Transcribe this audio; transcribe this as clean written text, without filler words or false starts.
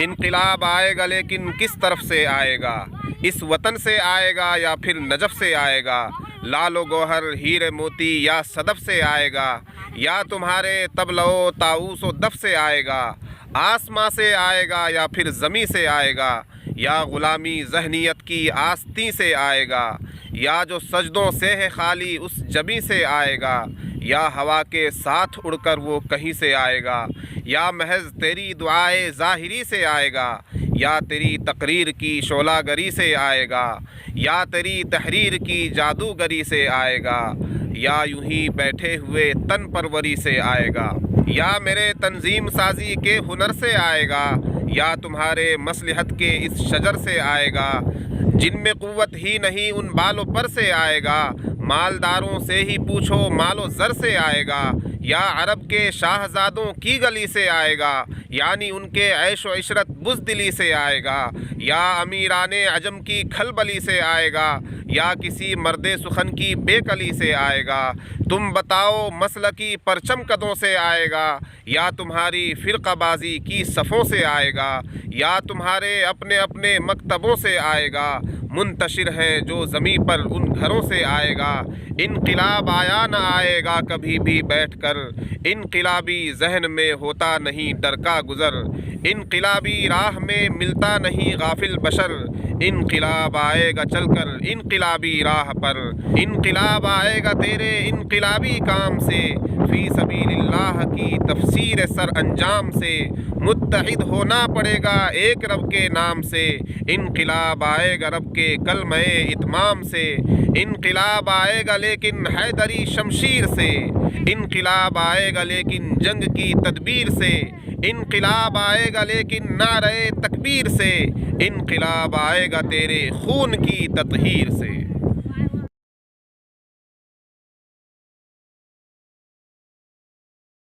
انقلاب آئے گا لیکن کس طرف سے آئے گا؟ اس وطن سے آئے گا یا پھر نجف سے آئے گا؟ لال و گوہر ہیرے موتی یا صدف سے آئے گا؟ یا تمہارے طبل و طاؤس و دف سے آئے گا؟ آسماں سے آئے گا یا پھر زمیں سے آئے گا؟ یا غلامی ذہنیت کی آستین سے آئے گا؟ یا جو سجدوں سے ہے خالی اس جبیں سے آئے گا؟ یا ہوا کے ساتھ اڑ کر وہ کہیں سے آئے گا؟ یا محض تیری دعائے ظاہری سے آئے گا؟ یا تیری تقریر کی شعلہ گری سے آئے گا؟ یا تیری تحریر کی جادوگری سے آئے گا؟ یا یوں ہی بیٹھے ہوئے تن پروری سے آئے گا؟ یا میرے تنظیم سازی کے ہنر سے آئے گا؟ یا تمہارے مصلحت کے اس شجر سے آئے گا جن میں قوت ہی نہیں ان بال و پر سے آئے گا؟ مالداروں سے ہی پوچھو مال و زر سے آئے گا؟ یا عرب کے شاہزادوں کی گلی سے آئے گا یعنی ان کے عیش و عشرت بزدلی سے آئے گا؟ یا امیران عجم کی کھلبلی سے آئے گا؟ یا کسی مرد سخن کی بے کلی سے آئے گا؟ تم بتاؤ مسلکی پرچم قدوں سے آئے گا یا تمہاری فرقہ بازی کی صفوں سے آئے گا؟ یا تمہارے اپنے اپنے مکتبوں سے آئے گا؟ منتشر ہیں جو زمیں پر ان گھروں سے آئے گا؟ انقلاب آیا نہ آئے گا کبھی بھی بیٹھ کر، انقلابی ذہن میں ہوتا نہیں ڈر کا گزر، انقلابی راہ میں ملتا نہیں غافل بشر، انقلاب آئے گا چل کر انقلابی راہ پر، انقلاب آئے گا تیرے انقلابی کام سے، فی سبیل اللہ کی تفسیر سر انجام سے، متحد ہونا پڑے گا ایک رب کے نام سے، انقلاب آئے گا رب کے کلمہ اتمام سے، انقلاب آئے گا لیکن حیدری شمشیر سے، انقلاب آئے گا لیکن جنگ کی تدبیر سے، انقلاب آئے گا لیکن نعرہ تکبیر سے، انقلاب آئے گا تیرے خون کی تطہیر سے۔